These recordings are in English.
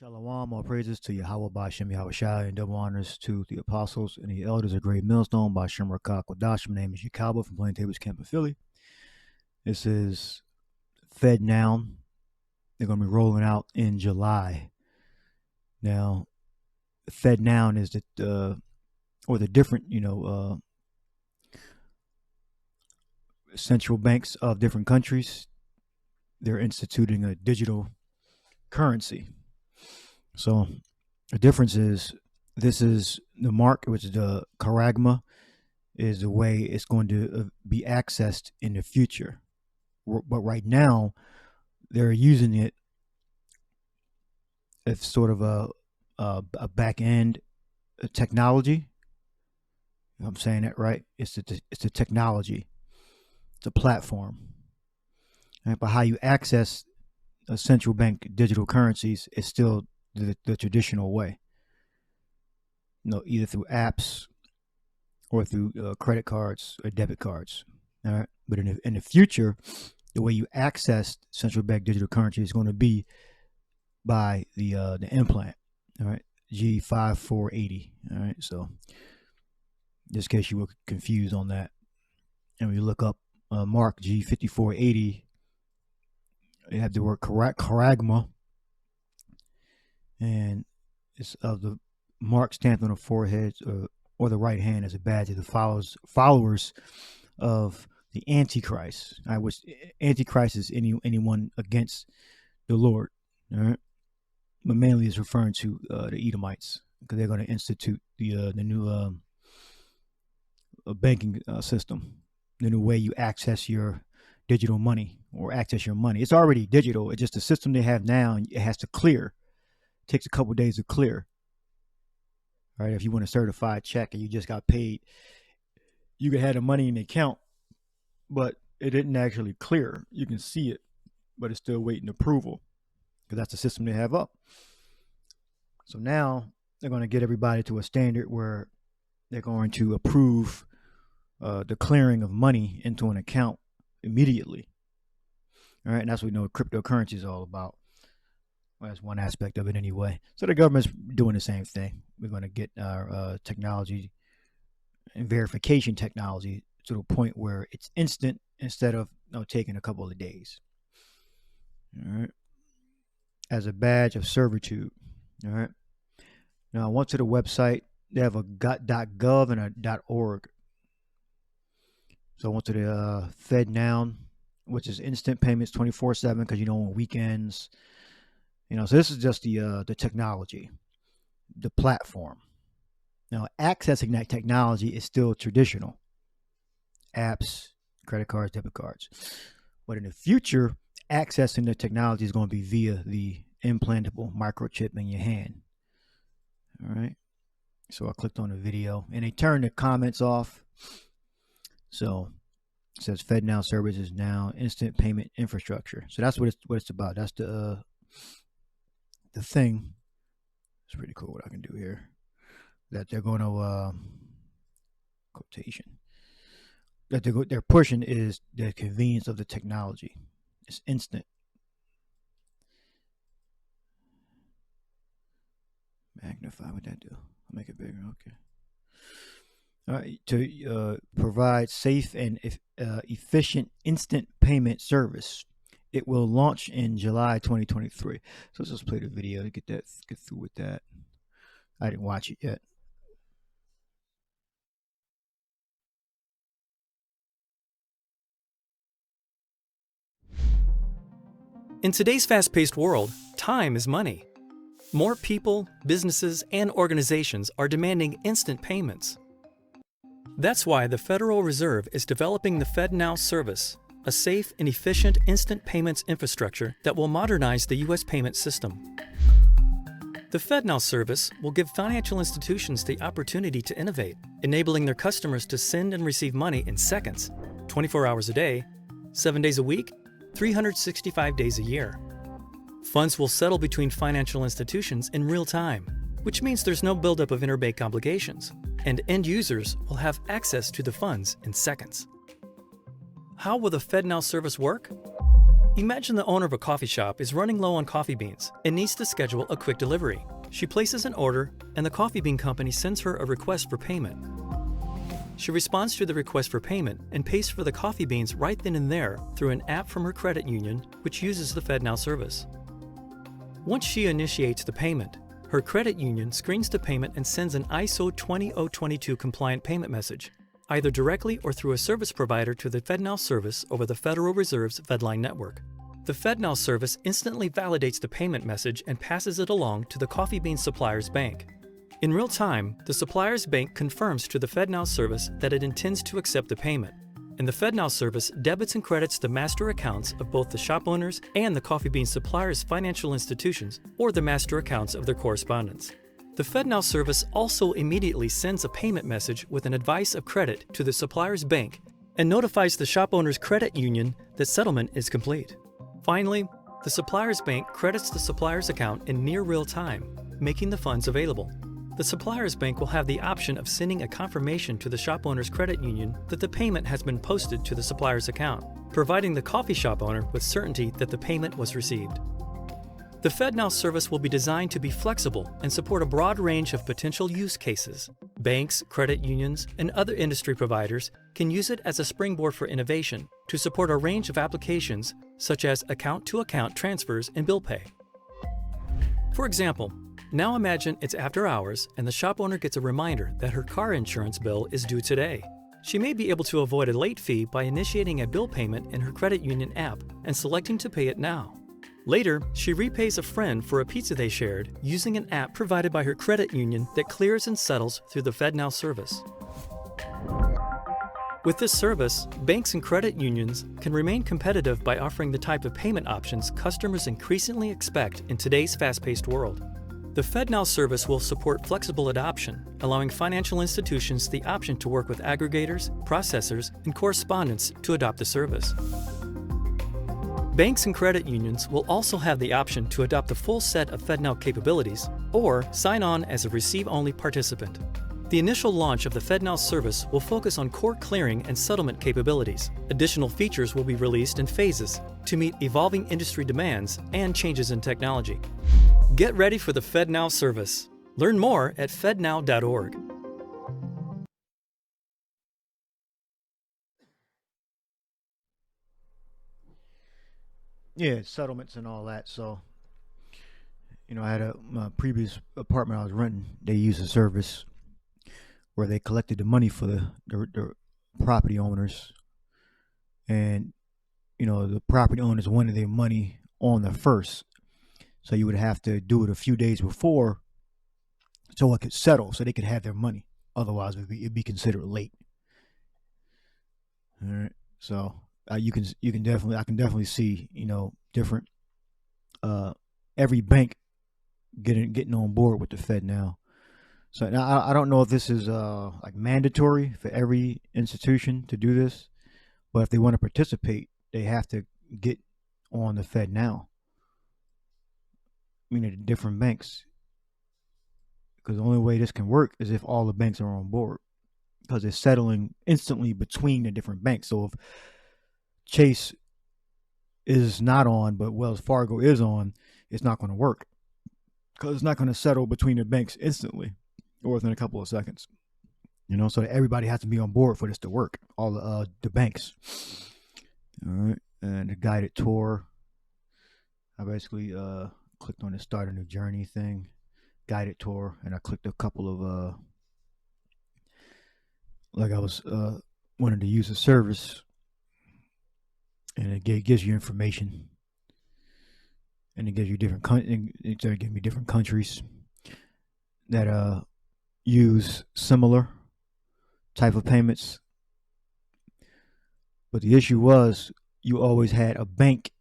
Shalom, all praises to Yahweh by Shem Yahushua, and double honors to the apostles and the elders of Great Millstone by Shem Rakak Wadash. My name is Yakalba from Plain Tables Camp in Philly. This is Fednow. They're going to be rolling out in July. Now, Fednow is the different, central banks of different countries. They're instituting a digital currency. So the difference is this is the mark, which is the charagma, is the way it's going to be accessed in the future. But right now, they're using it as sort of a back end technology. If I'm saying that right? It's a technology. It's a platform. Right? But how you access central bank digital currencies is still the traditional way, either through apps or through credit cards or debit cards. All right, but in the future, the way you access central bank digital currency is going to be by the implant. All right, G5480. All right, so just in case you were confused on that, and when you look up mark G5480, you have the word charagma. And it's of the mark stamped on the forehead or the right hand as a badge of the followers of the Antichrist. Which Antichrist is anyone against the Lord. All right? But mainly is referring to the Edomites, because they're going to institute the new banking system, the new way you access your digital money or access your money. It's already digital. It's just the system they have now, and it has to clear. Takes a couple days to clear. All right, if you want a certified check and you just got paid, you could have the money in the account, but it didn't actually clear. You can see it, but it's still waiting approval, because that's the system they have up. So now they're going to get everybody to a standard where they're going to approve the clearing of money into an account immediately. All right, and that's what we know cryptocurrency is all about. Well, that's one aspect of it anyway. So the government's doing the same thing. We're going to get our technology and verification technology to the point where it's instant instead of taking a couple of days. All right. As a badge of servitude. All right. Now I went to the website. They have a .gov and a .org. So I went to the Fednow, which is instant payments 24/7, because on weekends. So this is just the technology, the platform. Now, accessing that technology is still traditional. Apps, credit cards, debit cards. But in the future, accessing the technology is going to be via the implantable microchip in your hand. All right. So I clicked on the video, and they turned the comments off. So it says Fednow services now instant payment infrastructure. So that's what it's about. That's the thing. It's pretty cool what I can do here. That they're going to quotation. That they're pushing is the convenience of the technology. It's instant. Magnify. What that do? I'll make it bigger. Okay. All right. To provide safe and efficient instant payment service. It will launch in July 2023. So let's just play the video to get through with that. I didn't watch it yet. In today's fast-paced world, time is money. More people, businesses, and organizations are demanding instant payments. That's why the Federal Reserve is developing the Fednow service, a safe and efficient instant payments infrastructure that will modernize the U.S. payment system. The Fednow service will give financial institutions the opportunity to innovate, enabling their customers to send and receive money in seconds, 24 hours a day, 7 days a week, 365 days a year. Funds will settle between financial institutions in real time, which means there's no buildup of interbank obligations, and end users will have access to the funds in seconds. How will the Fednow service work? Imagine the owner of a coffee shop is running low on coffee beans and needs to schedule a quick delivery. She places an order, and the coffee bean company sends her a request for payment. She responds to the request for payment and pays for the coffee beans right then and there through an app from her credit union, which uses the Fednow service. Once she initiates the payment, her credit union screens the payment and sends an ISO 20022 compliant payment message, either directly or through a service provider to the Fednow service over the Federal Reserve's Fedline network. The Fednow service instantly validates the payment message and passes it along to the coffee bean supplier's bank. In real time, the supplier's bank confirms to the Fednow service that it intends to accept the payment, and the Fednow service debits and credits the master accounts of both the shop owners and the coffee bean supplier's financial institutions or the master accounts of their correspondents. The Fednow service also immediately sends a payment message with an advice of credit to the supplier's bank and notifies the shop owner's credit union that settlement is complete. Finally, the supplier's bank credits the supplier's account in near real time, making the funds available. The supplier's bank will have the option of sending a confirmation to the shop owner's credit union that the payment has been posted to the supplier's account, providing the coffee shop owner with certainty that the payment was received. The Fednow service will be designed to be flexible and support a broad range of potential use cases. Banks, credit unions, and other industry providers can use it as a springboard for innovation to support a range of applications such as account-to-account transfers and bill pay. For example, now imagine it's after hours and the shop owner gets a reminder that her car insurance bill is due today. She may be able to avoid a late fee by initiating a bill payment in her credit union app and selecting to pay it now. Later, she repays a friend for a pizza they shared using an app provided by her credit union that clears and settles through the Fednow service. With this service, banks and credit unions can remain competitive by offering the type of payment options customers increasingly expect in today's fast-paced world. The Fednow service will support flexible adoption, allowing financial institutions the option to work with aggregators, processors, and correspondents to adopt the service. Banks and credit unions will also have the option to adopt the full set of Fednow capabilities or sign on as a receive-only participant. The initial launch of the Fednow service will focus on core clearing and settlement capabilities. Additional features will be released in phases to meet evolving industry demands and changes in technology. Get ready for the Fednow service. Learn more at fednow.org. Yeah, settlements and all that. So, I had my previous apartment I was renting. They used a service where they collected the money for the property owners, and the property owners wanted their money on the first, so you would have to do it a few days before, so it could settle, so they could have their money. Otherwise, it'd be considered late. All right, so. I can definitely see different every bank getting on board with the Fednow. So now I don't know if this is like mandatory for every institution to do this, but if they want to participate, they have to get on the Fednow. The different banks, because the only way this can work is if all the banks are on board, because it's settling instantly between the different banks. So if Chase is not on, but Wells Fargo is on, it's not going to work, because it's not going to settle between the banks instantly or within a couple of seconds. So everybody has to be on board for this to work. All the banks. All right, and the guided tour. I basically clicked on the start a new journey thing, guided tour, and I clicked a couple of like I was wanted to use a service. And it gives you information, and it gives you different different countries that use similar type of payments. But the issue was you always had a bank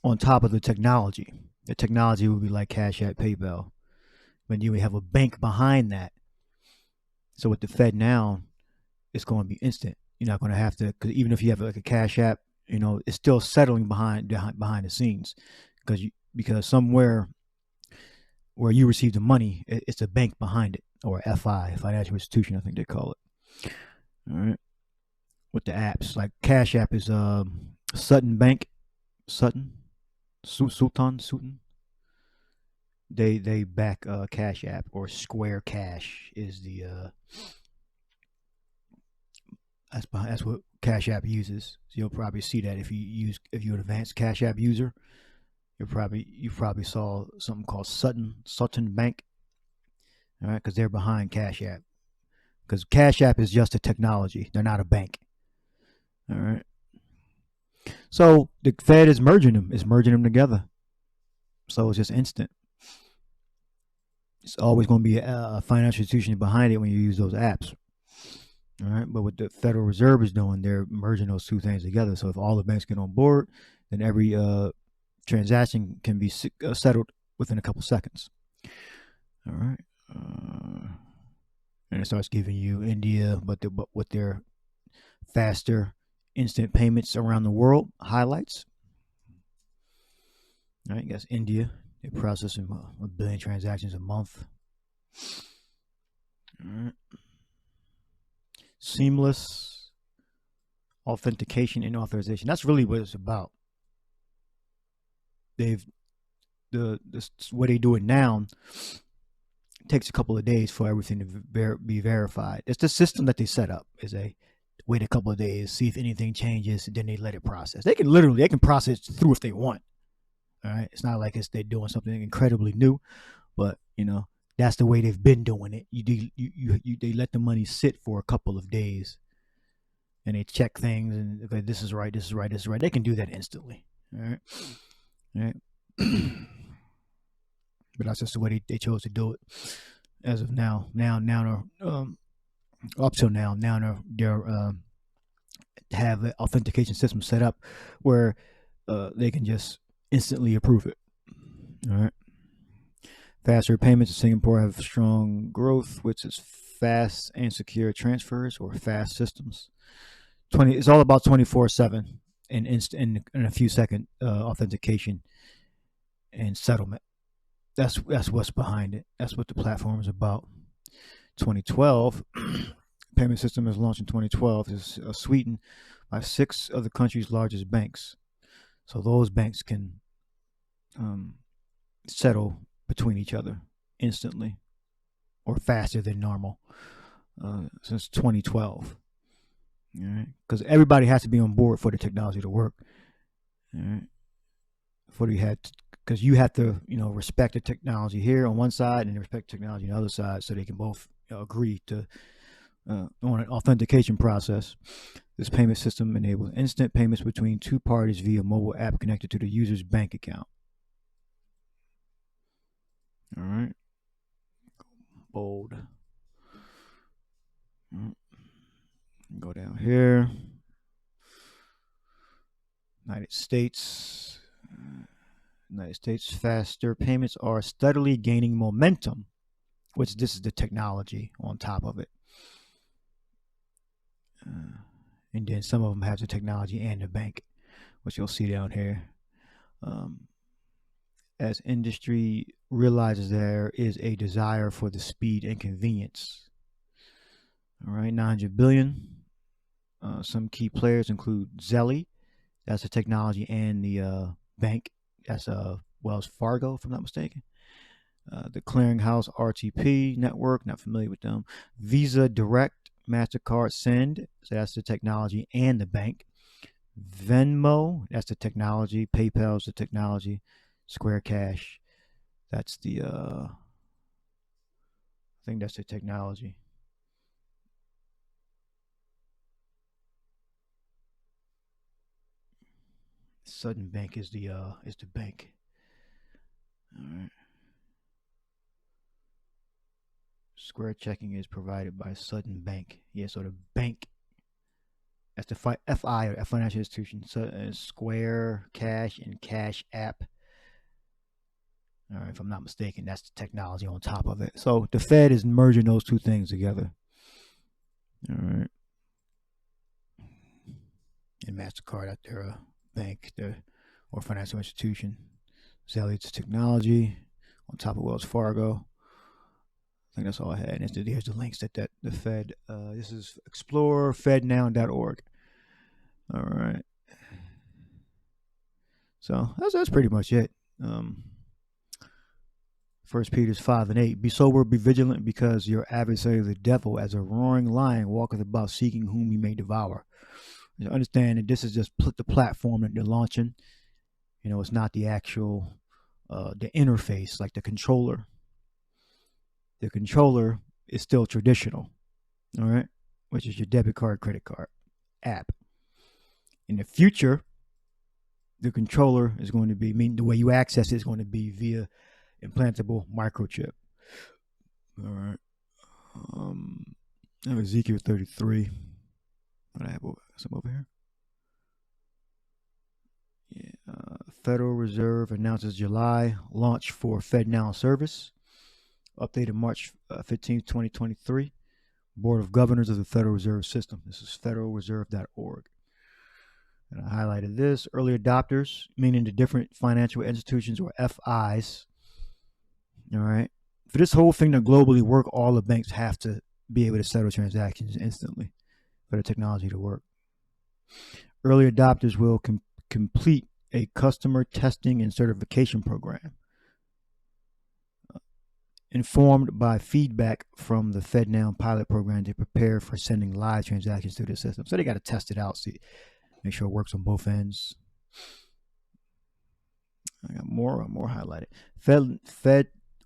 on top of the technology. The technology would be like Cash App, PayPal, but you would have a bank behind that. So with the Fednow, it's going to be instant. You're not going to have to, because even if you have like a Cash App, it's still settling behind the scenes, because somewhere where you receive the money, it's a bank behind it, or FI, financial institution, I think they call it. All right. With the apps, like Cash App is Sutton Bank, Sultan. They back Cash App, or Square Cash is the that's what Cash App uses. So you'll probably see that if you're an advanced Cash App user, you probably saw something called Sutton Bank, all right, because they're behind Cash App. Because Cash App is just a technology; they're not a bank. All right. So the Fed is merging them. It's merging them together. So it's just instant. It's always going to be a financial institution behind it when you use those apps. All right. But what the Federal Reserve is doing, they're merging those two things together. So if all the banks get on board, then every transaction can be settled within a couple seconds. All right. And it starts giving you India, but with their faster instant payments around the world highlights. All right, I guess India, they're processing 1 billion transactions a month. All right. Seamless authentication and authorization. That's really what it's about. What they do it now takes a couple of days for everything to be verified. It's the system that they set up. Is a wait a couple of days, see if anything changes, and then they let it process. They can process through if they want. All right, it's not like they're doing something incredibly new, but that's the way they've been doing it. They let the money sit for a couple of days, and they check things, and okay, this is right. They can do that instantly. All right. But that's just the way they chose to do it as of now. Up till now they're have an authentication system set up where they can just instantly approve it. All right. Faster payments in Singapore have strong growth, which is fast and secure transfers, or fast systems. It's all about 24/7 and in a few second authentication and settlement. That's what's behind it. That's what the platform is about. 2012 payment system is launched in 2012. Is sweetened by 6 of the country's largest banks. So those banks can settle between each other instantly or faster than normal since 2012. All right, because everybody has to be on board for the technology to work. All right, because you have to respect the technology here on one side and respect technology on the other side, so they can both agree to on an authentication process. This payment system enables instant payments between two parties via mobile app connected to the user's bank account. All right. Bold. Go down here. United States. Faster payments are steadily gaining momentum, which this is the technology on top of it. And then some of them have the technology and the bank, which you'll see down here. As industry realizes there is a desire for the speed and convenience. All right, 900 billion. Some key players include Zelly, that's the technology and the bank. That's Wells Fargo, if I'm not mistaken. The clearinghouse RTP network, not familiar with them. Visa Direct, MasterCard Send, so that's the technology and the bank. Venmo, that's the technology. PayPal's the technology. Square Cash, that's the I think that's the technology. Sudden Bank is the bank. All right. Square checking is provided by Sudden Bank. Yeah, so the bank, that's the FI, or financial institution. So Square Cash and Cash App. All right, if I'm not mistaken, that's the technology on top of it. So the Fed is merging those two things together. All right. And MasterCard at their bank, or financial institution. Zelly's technology on top of Wells Fargo. I think that's all I had. And here's the links that the Fed. This is explore fednow.org. All right. So that's pretty much it. 1 Peter 5:8. Be sober, be vigilant, because your adversary, the devil, as a roaring lion, walketh about seeking whom he may devour. You understand that this is just the platform that they're launching. It's not the actual, the interface, like the controller. The controller is still traditional, all right, which is your debit card, credit card app. In the future, the controller is going to be, the way you access it is going to be via implantable microchip. All right. I have Ezekiel 33. What I have some over here. Yeah. Federal Reserve announces July launch for Fednow service. Updated March 15th, 2023. Board of Governors of the Federal Reserve System. This is federalreserve.org. And I highlighted this. Early adopters, meaning the different financial institutions, or FIs. All right. For this whole thing to globally work, all the banks have to be able to settle transactions instantly for the technology to work. Early adopters will complete a customer testing and certification program, informed by feedback from the Fednow pilot program to prepare for sending live transactions through the system. So they got to test it out, see, make sure it works on both ends. I got more highlighted.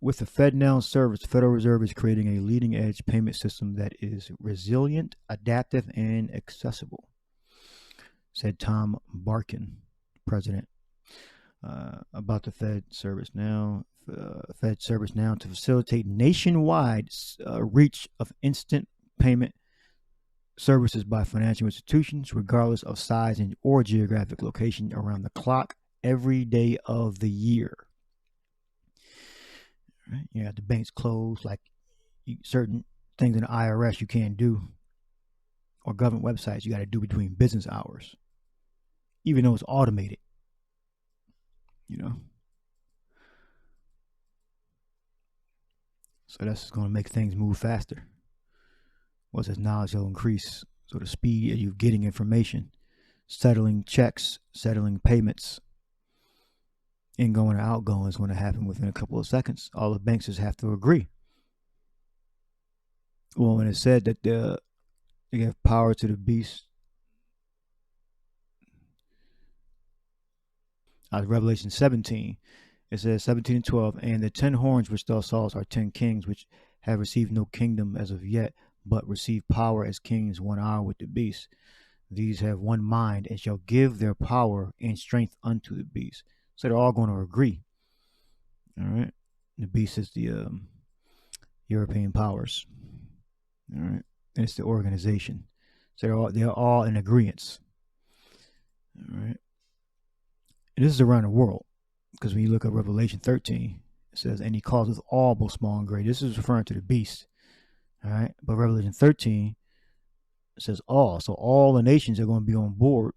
With the Fednow service, the Federal Reserve is creating a leading-edge payment system that is resilient, adaptive, and accessible, said Tom Barkin, president, about the Fed ServiceNow to facilitate nationwide reach of instant payment services by financial institutions, regardless of size and or geographic location, around the clock, every day of the year. Right? You have the banks closed, like certain things in the IRS you can't do, or government websites you got to do between business hours, even though it's automated. So that's going to make things move faster. Once this knowledge will increase, so the speed of you getting information, settling checks, settling payments, ingoing or outgoing is going to happen within a couple of seconds. All the banks just have to agree. Well, when it said that they give power to the beast, Revelation 17, it says 17 and 12, and the 10 horns which thou sawest are 10 kings, which have received no kingdom as of yet, but receive power as kings 1 hour with the beast. These have one mind, and shall give their power and strength unto the beast. So they're all going to agree. All right. The beast is the European powers. All right. And it's the organization. So they're all in agreement. All right. And this is around the world, because when you look at Revelation 13, it says, and he causeth all, both small and great. This is referring to the beast. All right. But Revelation 13, it says all. So all the nations are going to be on board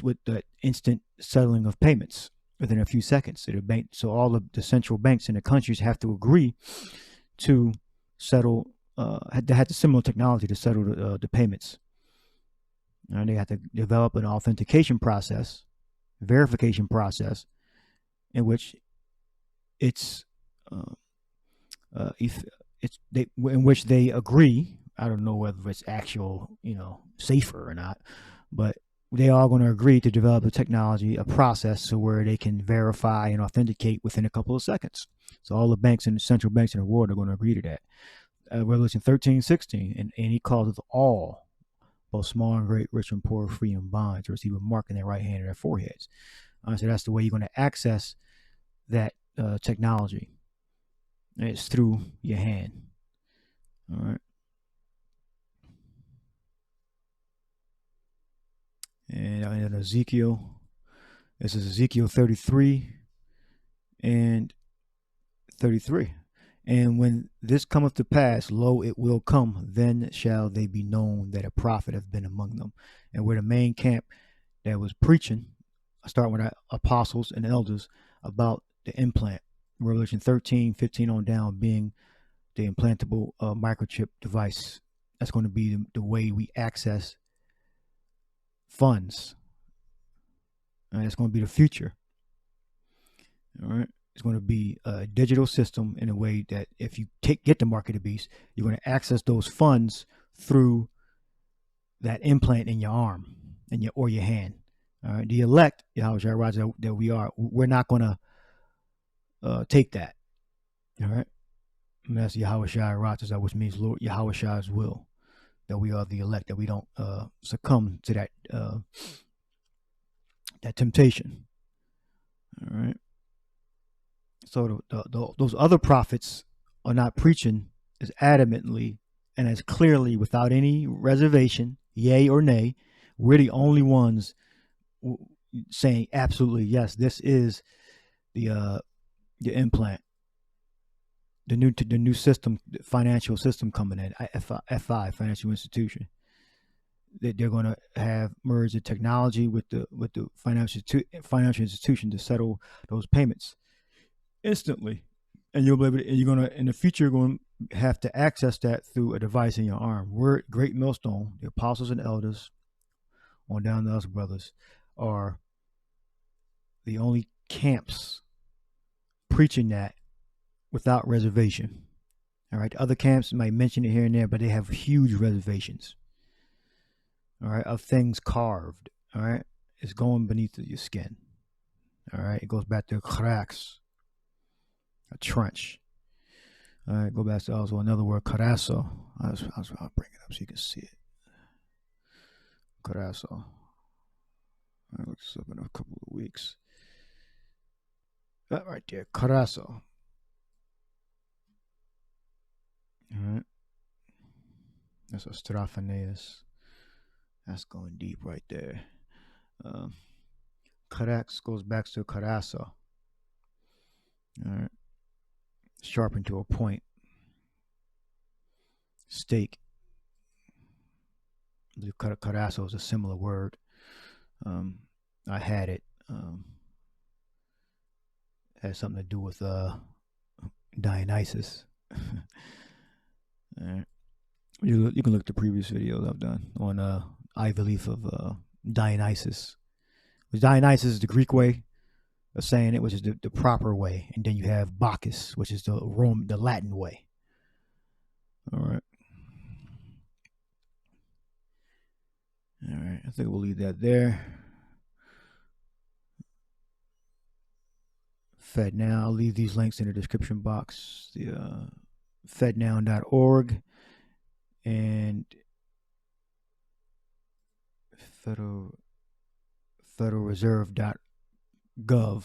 with the instant settling of payments within a few seconds. So all of the central banks in the countries have to agree to settle, had the similar technology to settle the payments. And they have to develop an authentication process, verification process, in which in which they agree. I don't know whether it's actual, safer or not, but they are going to agree to develop a technology, a process, so where they can verify and authenticate within a couple of seconds. So all the banks and the central banks in the world are going to agree to that. Revelation 13:16, and he calleth all, both small and great, rich and poor, free and bond, to receive a mark in their right hand and their foreheads. So that's the way you're going to access that technology. And it's through your hand. All right. And in Ezekiel, this is Ezekiel 33 and 33. And when this cometh to pass, lo, it will come, then shall they be known that a prophet hath been among them. And where the main camp that was preaching, starting with the apostles and elders, about the implant. Revelation 13:15 on down, being the implantable microchip device. That's going to be the way we access funds. It's going to be the future. All right. It's going to be a digital system in a way that if you get the mark of the beast, you're going to access those funds through that implant in your arm or your hand. All right. The elect, Yahushua that we are, we're not going to take that. All right. And that's Yahushua, which means Lord Yahushua's will, that we are the elect, that we don't succumb to that temptation. All right. So those other prophets are not preaching as adamantly and as clearly, without any reservation, yay or nay. We're the only ones saying absolutely yes. This is the implant, the new system, the financial system coming in. FI, financial institution. That they're going to have merge the technology with the financial institution to settle those payments instantly, and you'll be able to, and you're gonna in the future you're going to have to access that through a device in your arm. We're at Great Millstone, the apostles and elders, on down to us brothers, are the only camps preaching that without reservation. All right, other camps might mention it here and there, but they have huge reservations. All right, of things carved. All right, it's going beneath your skin. All right, it goes back to cracks. A trench. All right, go back to also another word, carasso. I'll bring it up so you can see it. Carasso. I'll look this up in a couple of weeks. That right there, carasso. All right. That's a Strophaneus. That's going deep right there. Carax goes back to carasso. All right. Sharpened to a point. Stake. The carasso is a similar word. I had it. Had something to do with Dionysus. All right. You can look at the previous videos I've done on Ivy Leaf of Dionysus. Dionysus is the Greek way of saying it, which is the proper way, and then you have Bacchus, which is the Latin way. All right. I think we'll leave that there. Fednow. I'll leave these links in the description box. The Fednow.org and federalreserve.gov.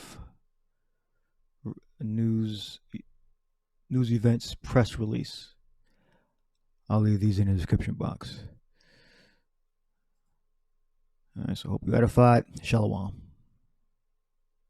News events press release. I'll leave these in the description box. All right, so hope you're edified. Shalom.